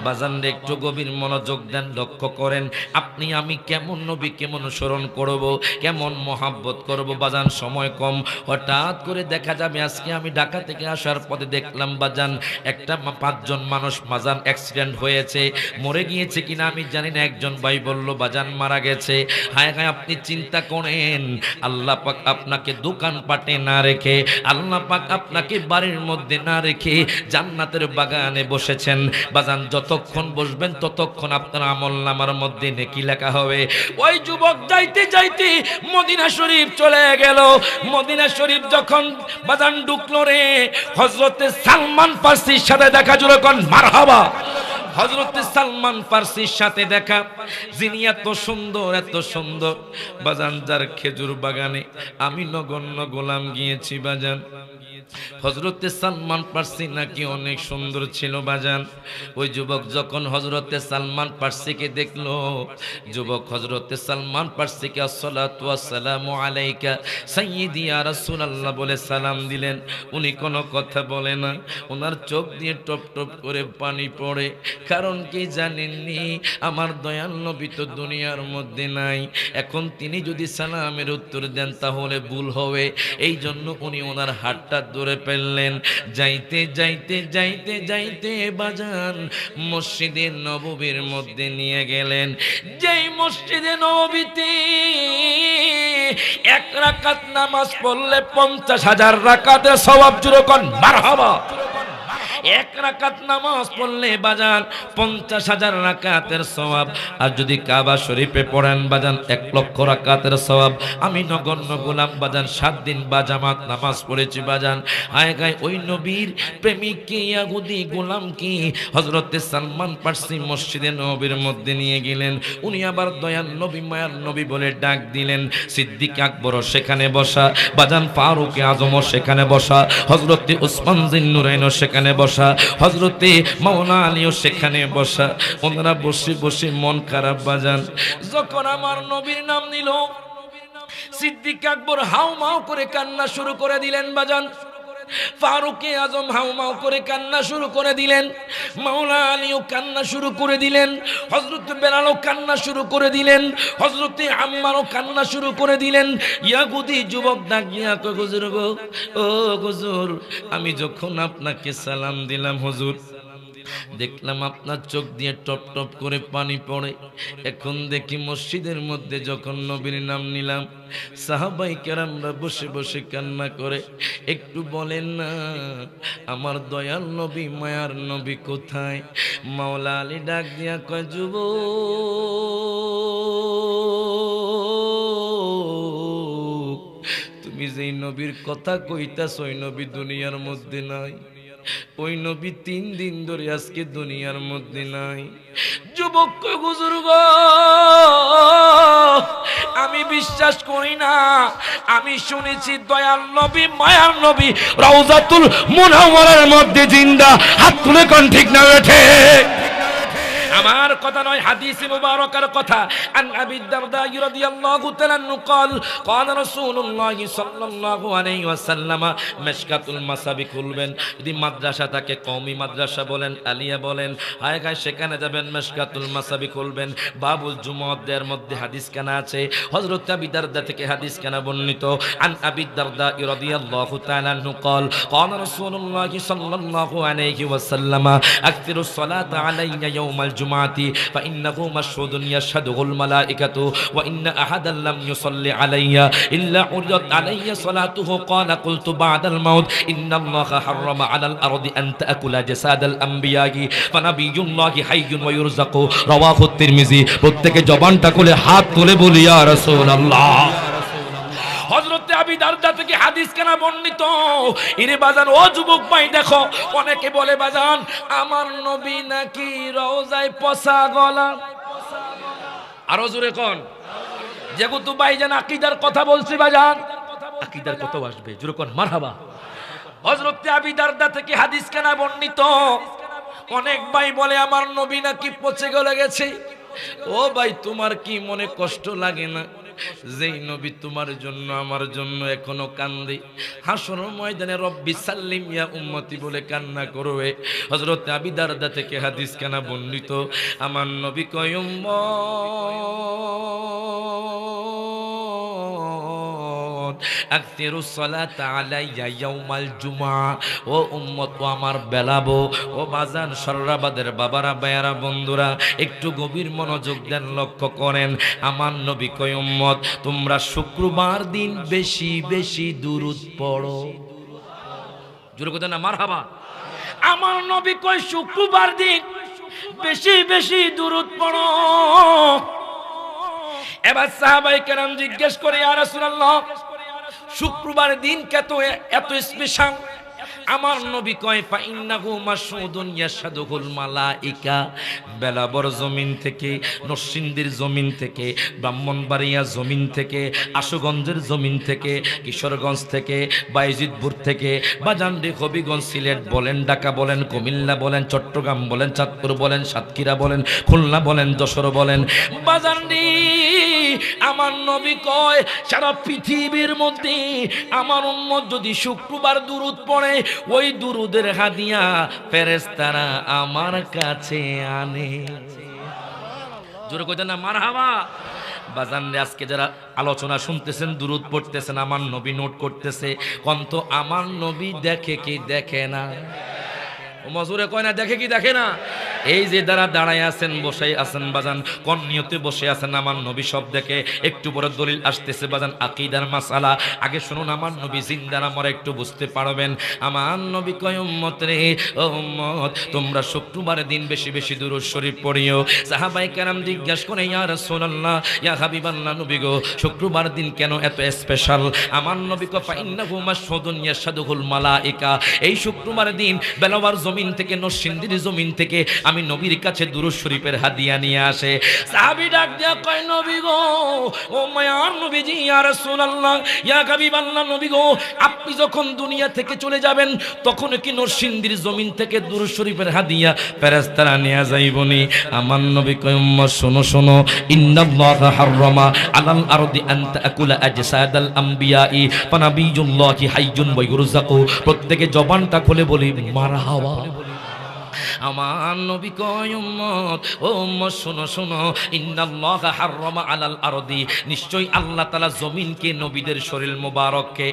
বাজান একটু গভীর মনোযোগ দেন, লক্ষ্য করেন আপনি আমি কেমন নবী কেমন স্মরণ করব, কেমন মহাব্বত করব। বাজান সময় কম, হঠাৎ করে দেখা যাবে আজকে আমি ঢাকা থেকে আসার পথে দেখলাম বাজান একটা 5 জন মানুষ বাজান অ্যাক্সিডেন্ট হয়েছে, মরে গিয়েছে কিনা আমি জানি না। একজন ভাই বলল বাজান মারা গেছে। হায় হায়, আপনি চিন্তা করেন আল্লাহ পাক আপনাকে দোকান পাটে না রেখে, আল্লাহ পাক আপনাকে বাড়ির মধ্যে না রেখে জান্নাতের বাগানে বসেছেন। বাজান যতক্ষণ বসবেন ততক্ষণ আপনার আমলনামার মধ্যে নেকি লেখা হবে। ওই যুবক যাইতে যাইতে মদিনা শরীফ চলে গেল। মদিনা শরীফ যখন বাজান ঢুকলো রে, হযরতে সালমান ফার্সির সাথে দেখা। জোরে কোন মারহাবা। হযরতে সালমান ফার্সির সাথে দেখা, যিনি এত সুন্দর এত সুন্দর বাজান, যার খেজুর বাগানে আমি নগণ্য গোলাম গিয়েছি বাজান। হযরতে সালমান ফার্সি নাকি অনেক সুন্দর ছিল বাজান। ওই যুবক যখন হযরতে সালমান ফার্সিকে দেখলো, যুবক হযরতে সালমান ফার্সিকে আসসালাতু ওয়াসসালামু আলাইকা সাইয়্যিদি ইয়া রাসূলুল্লাহ বলে সালাম দিলেন। উনি কোনো কথা বলে না, ওনার চোখ দিয়ে টপ টপ করে পানি পড়ে। কারণ কি জানেননি, আমার দয়াল নবী তো দুনিয়ার মধ্যে নাই। এখন তিনি যদি সালামের উত্তর দেন তাহলে ভুল হবে, এই জন্য উনি ওনার হাতটা ধরে ফেললেন। যাইতে যাইতে যাইতে যাইতে বাজান মসজিদে নববীর মধ্যে নিয়ে গেলেন। যেই মসজিদে নববীতে এক রাকাত নামাজ পড়লে 50,000 রাকাতের সওয়াব। জোরে কোন মারহাবা। এক রাকাত নামাজ পড়লে বাজান 50,000 রাকাতের সওয়াব। আর যদি কাবা শরীফে পড়েন বাজান 1,00,000 রাকাতের সওয়াব। আমি নগণ্য গোলাম বাজান 7 দিন বাজামাত নামাজ পড়েছি বাজান। আয় গায় ওই নবীর প্রেমিক কি ইহুদি গোলাম কি হযরতে সালমান ফারসি মসজিদে নববীর মধ্যে নিয়ে গেলেন। উনি আবার দয়াল নবী মায়ার নবী বলে ডাক দিলেন। সিদ্দিক আকবরও সেখানে বসা বাজান, ফারুক আজমও সেখানে বসা, হযরতে উসমান জিন্নুরাইনও সেখানে বসা, হযরতে মাওলানা আলীও সেখানে বসা। ওনারা বসে বসে মন খারাপ বাজান। যখন আমার নবীর নাম নিল সিদ্দিক আকবর হাউমাউ করে কান্না শুরু করে দিলেন বাজান। ফারুক আজম হাউমাউ করে কান্না শুরু করে দিলেন। মাওলানা আলীও কান্না শুরু করে দিলেন। হযরত বেলালও কান্না শুরু করে দিলেন। হযরত আম্মারও কান্না শুরু করে দিলেন। ইয়াহুদি যুবক ডাক দিয়া কয়, হুজুর গো, ও হুজুর, আমি যখন আপনাকে সালাম দিলাম হুজুর, দেখলাম আপনার চোখ দিয়ে টপ টপ করে পানি পড়ে। এখন দেখি মসজিদের মধ্যে যখন নবীর নাম নিলাম সাহাবাই কেরামরা বসে বসে কান্না করে। একটু বলেন না আমার দয়াল নবী মায়ার নবী কোথায়? মাওলা আলী ডাক দিয়া কয়, যুবক, তুমি যেই নবীর কথা কইতাছ ওই নবী দুনিয়ার মধ্যে নাই। ওই নবী 3 দিন ধরে আজকে দুনিয়ার মধ্যে নাই। যুবক কয়, হুজুর গো, আমি বিশ্বাস করি না। আমি শুনেছি দয়াল নবী মায়ার নবী রওজাতুল মুনাওয়ারার মধ্যে জিন্দা। হাত তুলে কোন ঠিক না ওঠে? আমার কথা নয়, হাদিসে মুবারকার কথা। আন আবি দারদা রাদিয়াল্লাহু তাআলা আনহু قال قال রাসূলুল্লাহ সাল্লাল্লাহু আলাইহি ওয়াসাল্লাম মিশকাতুল মাসাবি খুলবেন। যদি মাদ্রাসা থাকে, কওমি মাদ্রাসা বলেন, আলিয়া বলেন, হায় গায় সেখানে যাবেন, মিশকাতুল মাসাবি খুলবেন। বাবুল জুমুআদের মধ্যে হাদিস কানা আছে। হযরত আবি দারদা থেকে হাদিস কানা বর্ণিত। আন আবি দারদা রাদিয়াল্লাহু তাআলা আনহু قال قال রাসূলুল্লাহ সাল্লাল্লাহু আলাইহি ওয়াসাল্লাম আকসিরুস সালাতা আলাইয়া ইয়াউমাল الجمعة فإنه مشهود يشهده الملائكة وإن أحدا لم يصلي علي إلا عرضت علي صلاته قال قلت بعد الموت إن الله حرم على الأرض أن تأكل جساد الأنبياء فنبي الله حي ويرزق رواه الترمذي প্রত্যেকে জবানটা খুলে হাত তুলে বলি ইয়া রাসূলুল্লাহ। হযরত আবি দারদা থেকে হাদিস কেনা বর্ণিত। ইরে বাজান, ও যুবক ভাই দেখো, অনেকে বলে বাজান আমার নবী নাকি রওজায় পচা গলা। আরো জোরে কোন? যেহেতু ভাইজান আকীদার কথা বলছি বাজান, আকীদার কথা আসবে, জোরে কোন মারহাবা। হযরত আবি দারদা থেকে হাদিস কেনা বর্ণিত। অনেক ভাই বলে আমার নবী নাকি পচে গলে গেছে। ও ভাই, তোমার কি মনে কষ্ট লাগে না? যেই নবী তোমার জন্য আমার জন্য এখনো কান্দে, হাসর ময়দানে রব্বি সাল্লিম ইয়া উম্মতি বলে কান্না করবে। হযরত আবি দারদা থেকে হাদিস কানা বর্ণিত। আমার নবী কয়, আকসিরুস সালাতা আলাইয়া ইয়াউমাল জুমআ। ও উম্মত, ও আমার বেলাবো, ও বাজান সররাবাদের বাবারা, ভাইয়ারা, বন্ধুরা, একটু গভীর মনোযোগ দেন, লক্ষ্য করেন। আমার নবী কয়, উম্মত তোমরা শুক্রবার দিন বেশি বেশি দুরূদ পড়ো। জোরে কথা না মারহাবা। আমার নবী কয় শুক্রবার দিন বেশি বেশি দুরূদ পড়ো। এবার সাহাবায়ে কেরাম জিজ্ঞেস করে, ইয়া রাসূলুল্লাহ, শুক্রবার দিন এত স্পেশাল? আমার নবী কয়, ফাইন্নাহু মাশহুদুন ইয়াশহাদুহুল মালাইকা। বেলাবর জমিন থেকে, নরসিংদীর জমিন থেকে, ব্রাহ্মণবাড়িয়া জমিন থেকে, আশুগঞ্জের জমিন থেকে, কিশোরগঞ্জ থেকে, বাইজিদপুর থেকে, বাজানডি, হবিগঞ্জ, সিলেট বলেন, ঢাকা বলেন, কুমিল্লা বলেন, চট্টগ্রাম বলেন, চাঁদপুর বলেন, সাতক্ষীরা বলেন, খুলনা বলেন, যশোর বলেন, বাজানডি, আমার নবী কয় সারা পৃথিবীর মধ্যে আমার উম্মত যদি শুক্রবার দুরূদ পড়ে, ওই দুরূদের হাদিয়া ফেরেশতারা আমার কাছে আনে। জোরে কইতে না মারহাবা। বাজান রে, আজকে যারা আলোচনা শুনতেছেন, দুরূদ পড়তেছেন, আমার নবী নোট করতেছে, কন্ত আমার নবী দেখে কি দেখে না? মজুরে কয় না দেখে কি দেখে না? এই যে যারা দাঁড়ায় আছেন, বসে আছেন বাজান, কোন নিয়তে বসে আছেন, আমার নবী সব দেখে। একটু পরে দলিল আসতেছে বাজান, আকীদার মাসালা। আগে শুনুন, আমার নবী জিন্দা না মরা একটু বুঝতে পারবেন। আমার নবী কয়, উম্মত রে, ও উম্মত, তোমরা শুক্রবারের দিন বেশি বেশি দুরূদ শরীফ পড়িও। সাহাবায়ে কেরাম জিজ্ঞাসা করে, ইয়া রাসূলুল্লাহ, ইয়া হাবিবাল্লাহ, নবী গো, শুক্রবার দিন কেন এত স্পেশাল? আমার নবী কয়, ফাইন্নাহু মাশহুদুন ইয়াশহাদুহুল মালায়েকা। এই শুক্রবারের দিন বেলাওয়ার জমিন থেকে, নরসিংদীর জমিন থেকে আমি নবীর কাছে দুরূদ শরীফের হাদিয়া নিয়ে আসে। সাহাবী ডাক দিয়া কয়, নবী গো, ও মায়ার নবীজি, ইয়া রাসূলুল্লাহ, ইয়া হাবিবাল্লাহ, নবী গো, আপনি যখন দুনিয়া থেকে চলে যাবেন তখন কি নরসিংদীর জমিন থেকে দুরূদ শরীফের হাদিয়া ফেরেশতারা নিয়ে যাইবনি? আমার নবী কয়, উম্মত শোনো শোনো, ইন্নাল্লাহা হাররামা আলাল আরদি আন তাকুলা আজসাদাল আমবিয়াই ফানাবিয়ুল্লাহি হাইয়ুন ওয়া ইউরযাকু। প্রত্যেকে জবানটা খুলে বলি মারহাবা। আমার নবী কয়, উম্মত, ও উম্মত শোনো শোনো, ইন্নাল্লাহা হাররামা আলাল আরদি, নিশ্চয়ই আল্লাহ তাআলা জমিনকে, নবীদের শরীর মোবারককে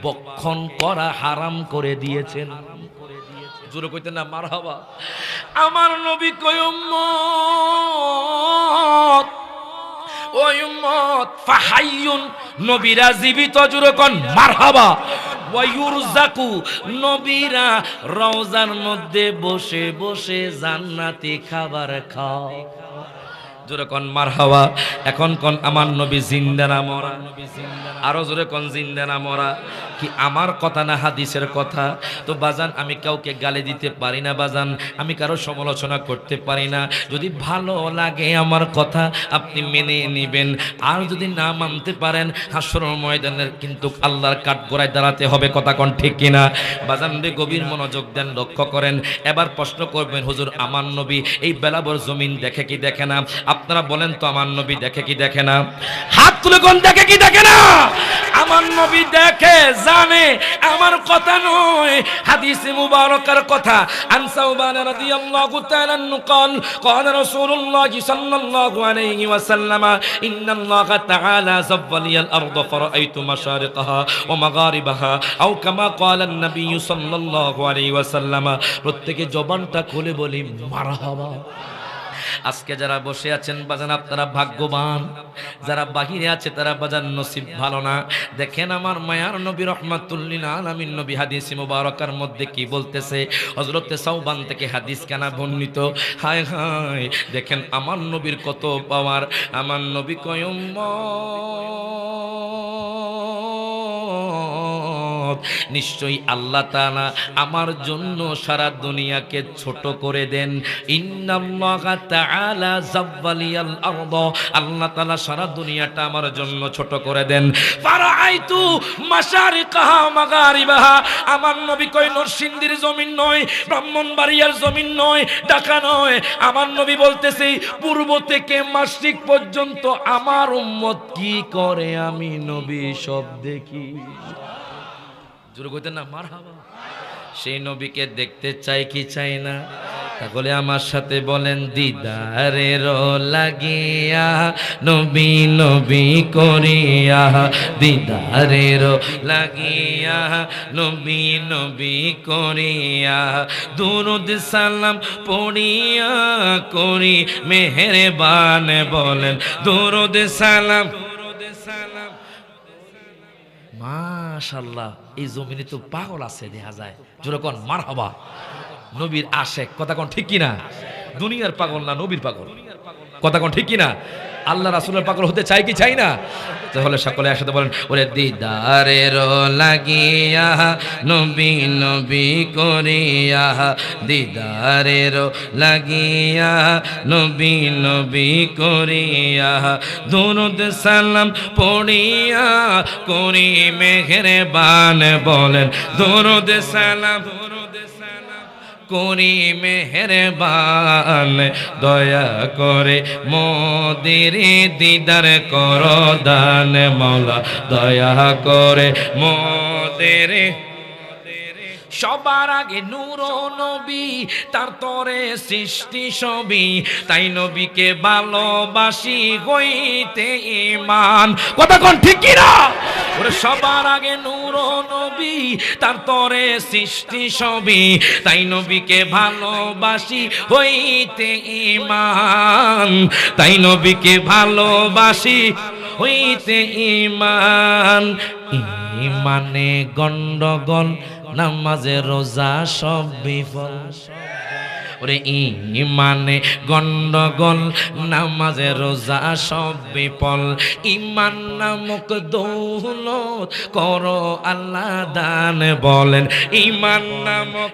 বক্ষণ করা হারাম করে দিয়েছেন। জোরে কইতেন না মারহাবা? আমার নবী কয়, উম্মত, ও উম্মত, ফাহাইয়ুন, নবীরা জীবিত, জোরে কোন মারহাবা। ওয়ায়ুরজাকু, নবীরা রওজার মধ্যে বসে বসে জান্নাতি খাবার খায়। জোরে কোন মারহাবা। এখন কোন আমার নবী জিন্দা না মরা? আরো জোরে কোন জিন্দা না মরা? কি আমার কথা না হাদিসের কথা? তো বাজান, আমি কাউকে গালি দিতে পারি না বাজান, আমি কারো সমালোচনা করতে পারি না। যদি ভালো লাগে আমার কথা আপনি মেনে নেবেন, আর যদি না মানতে পারেন হাসরের ময়দানের কিন্তু আল্লাহর কাঠগড়ায় দাঁড়াতে হবে। কথা কোন ঠিক কিনা? বাজান রে, গভীর মনোযোগ দেন, লক্ষ্য করেন। এবার প্রশ্ন করবেন, হুজুর আমার নবী এই বেলাবর জমিন দেখে কি দেখে না? আপনারা বলেন তো, আমার নবী দেখে কি দেখে না? হাত তুলে কোন দেখে কি দেখে না? আমার নবী দেখে, জানে, আমার কথা নয়, হাদিসে মুবারকার কথা। আন সাওবান রাদিয়াল্লাহু তাআলা আনহু قال قال رسول الله صلى الله عليه وسلم ان الله تعالى زوّل الارض فرأيت مشارقها ومغاربها او كما قال النبي صلى الله عليه وسلم। প্রত্যেকে জবানটা খুলে বলি মারহাবা। আজকে যারা বসে আছেন বাজান, আপনারা ভাগ্যবান। যারা বাহিরে আছে তারা বাজান নসিব ভালো না। দেখেন আমার মায়ার নবী রাহমাতুল লিল আলামিন নবী হাদিসে মুবারকার মধ্যে কি বলতেছে। হযরতে সাওবান থেকে হাদিস কানা বর্ণিত। হায় হায়, দেখেন আমার নবীর কত পাওয়ার। আমার নবী কয়, নিশ্চয়ই আল্লাহ তাআলা আমার জন্য সারা দুনিয়াকে ছোট করে দেন। ইন্নাল্লাহা তাআলা যাওয়ালিয়াল আরদ, আল্লাহ তাআলা সারা দুনিয়াটা আমার জন্য ছোট করে দেন। ফারাআইতু মাশারিকাহা মাগারিবাহা, আমার নবী কয় নরসিংদীর জমিন নয়, ব্রাহ্মণবাড়িয়ার জমিন নয়, ঢাকা নয়। আমার নবী বলতেছে পূর্ব থেকে মাশরিক পর্যন্ত আমার উম্মত কি করে আমি নবী সব দেখি। জোরে কইতেন না মারহাবা। সেই নবীকে দেখতে চাই কি চাই না? তাহলে আমার সাথে বলেন, দিদারের লাগিয়া নবী নবী করিয়া, দিদারের লাগিয়া নবী নবী করিয়া, দুরূদ সালাম পড়িয়া করি মেহেরবান। বলেন দুরূদ সালাম। মাশাআল্লাহ, এই জমিনে তো পাগল আছে দেখা যায়। জোরে কোন মারহাবা। নবীর আশেক, কথা কোন ঠিক কিনা? দুনিয়ার পাগল না, নবীর পাগল। কথা কোন ঠিক কিনা? আল্লাহ রাসূলের পাগল হতে চাই কি চাই না? তাহলে সকলে একসাথে বলেন, ওরে দিদারের লাগিয়া নবী নবী করিয়া, দিদারের লাগিয়া নবী নবী করিয়া, দুরূদ সালাম পড়িয়া করি মেহেরবান। বলেন দুরূদ সালাম করি মেহেরবান, দয়া করে মোদের দিদার কর দান। মওলা দয়া করে মোদের সবার আগে নূর নবী, তার তরে সৃষ্টি সবই, তাই নবীকে ভালোবাসি হইতে ঈমান। কথা কোন ঠিক কি না? ওরে সবার আগে নূর নবী, তার তরে সৃষ্টি সবই, তাই নবীকে ভালোবাসি হইতে ঈমান, তাই নবীকে ভালোবাসি হইতে ঈমান। ঈমানে গন্ডগোল, নামাজে রোজা সব বিফল। ওরে ঈমানে গন্ডগোল, নামাজে রোজা সব বিফল। ঈমান নামক দৌলত করো আল্লাহ দান বলেন। ঈমান নামক,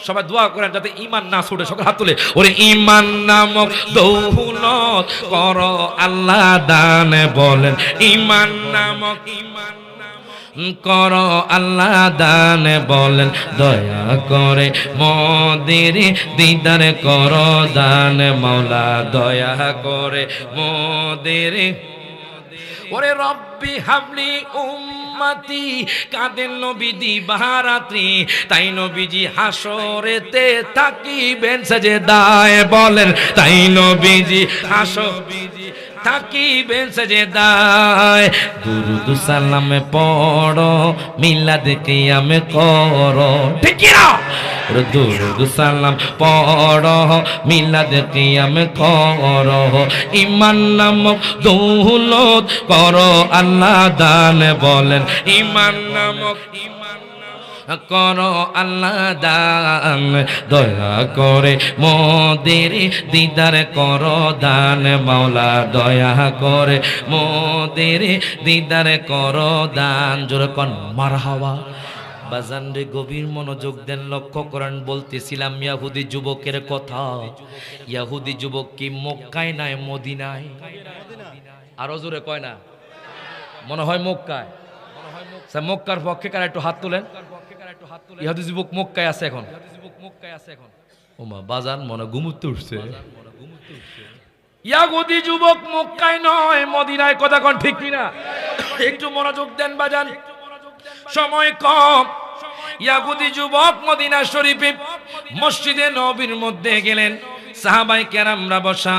সবাই দোয়া করেন যাতে ঈমান না ছুটে, সকল হাত তুলে। ওরে ঈমান নামক দৌলত করো আল্লাহ দান বলেন। ঈমান নামক, ঈমান করো আল্লাহ দান বলেন। দয়া করে মোদের দিদার করো দান মাওলা, দয়া করে মোদের। ওরে রব্বি হাবলি উম্মতি, কাদের নবী দিবারাত্রি, তাই নবীজি হাসরেতে থাকিবেন সেজদায় বলেন। তাই নবীজি হাসরেতে থাকিবেন সেজদায়। দুরূদ সালাম পড়ো, মিলাদ কিয়াম করো, ঠিক কি না? দুরূদ সালাম পড়ো, মিলাদ কিয়াম করো। ঈমান নামক দৌলত করো আল্লাহ দান বলেন। ঈমান নামক, ঈমান করো আল্লাহ দান, দয়া করে মোদের দিদার করো দান মাওলা, দয়া করে মোদের দিদার করো দান। জোরে কোন মারহাবা। বাজান রে গভীর মনোযোগ দেন, লক্ষ্য করেন। বলতেছিলাম ইহুদি যুবকের কথা। ইহুদি যুবক কি মক্কায় নাই মদিনায়? আরো জোরে কয় না? মনে হয় মক্কায়। মক্কার পক্ষে কারা একটু হাত তোলেন। ইহুদি যুবক মক্কায় আছে এখন। ওমা বাজান মনে ঘুমুতে উঠছে। ইহুদি যুবক মক্কায় নয় মদিনায়। কথা কোন ঠিক কিনা? একটু মনোযোগ দেন বাজান, সময় কম। ইহুদি যুবক মদিনা শরীফে মসজিদে নববীর মধ্যে গেলেন। সাহাবাই কেরামরা বসা,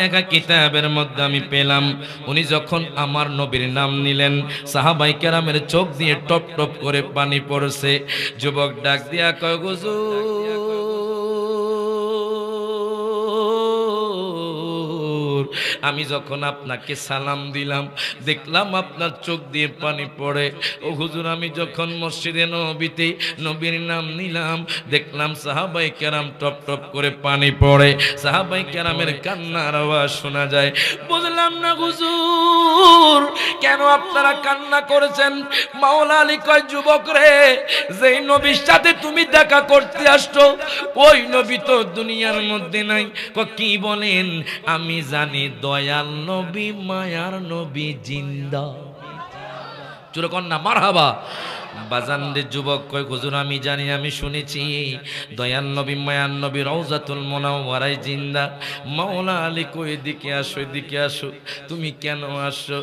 একটা কিতাবের মধ্যে আমি পেলাম, উনি যখন আমার নবীর নাম নিলেন, সাহাবাই কেরামের চোখ দিয়ে টপ টপ করে পানি পড়ছে। যুবক ডাক দিয়া কয়, হুজুর, আমি যখন আপনাকে সালাম দিলাম দেখলাম আপনার চোখ দিয়ে পানি পড়ে। ও হুজুর, আমি যখন মসজিদে নবীতে নবীর নাম নিলাম দেখলাম সাহাবাই কেরাম টপ টপ করে পানি পড়ে। সাহাবাই কেরামের কান্নার আওয়াজ শোনা যায়। বুঝলাম না হুজুর, কেন আপনারা কান্না করেছেন? মাওলা আলী কয়, যুবক রে, যেই নবীর সাথে তুমি দেখা করতে আসছো ওই নবী তো দুনিয়ার মধ্যে নাই। কি বলেন? আমি জানি দয়াল নবী, মায়ার নবী জিন্দা। জোরে কর না মারহাবা। বাজান রে যুবক কয়, হুজুর আমি জানি, আমি শুনেছি দয়াল নবী, মায়ার নবী রওজাতুল মুনাওয়ারায় জিন্দা। মাওলা আলী কই, এদিকে আসো, এদিকে আসো। তুমি কেন আসছো?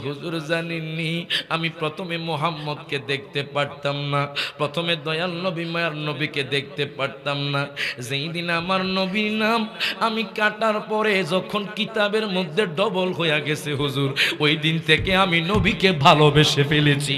হুজুর জানিনি, আমি প্রথমে মুহাম্মদকে দেখতে পারতাম না, প্রথমে দয়াল নবী মায়ার নবীকে দেখতে পারতাম না। যেই দিন আমার নবীর নাম আমি কাটার পরে যখন কিতাবের মধ্যে ডবল হয়ে গেছে হুজুর, ওই দিন থেকে আমি নবীকে ভালোবেসে ফেলেছি।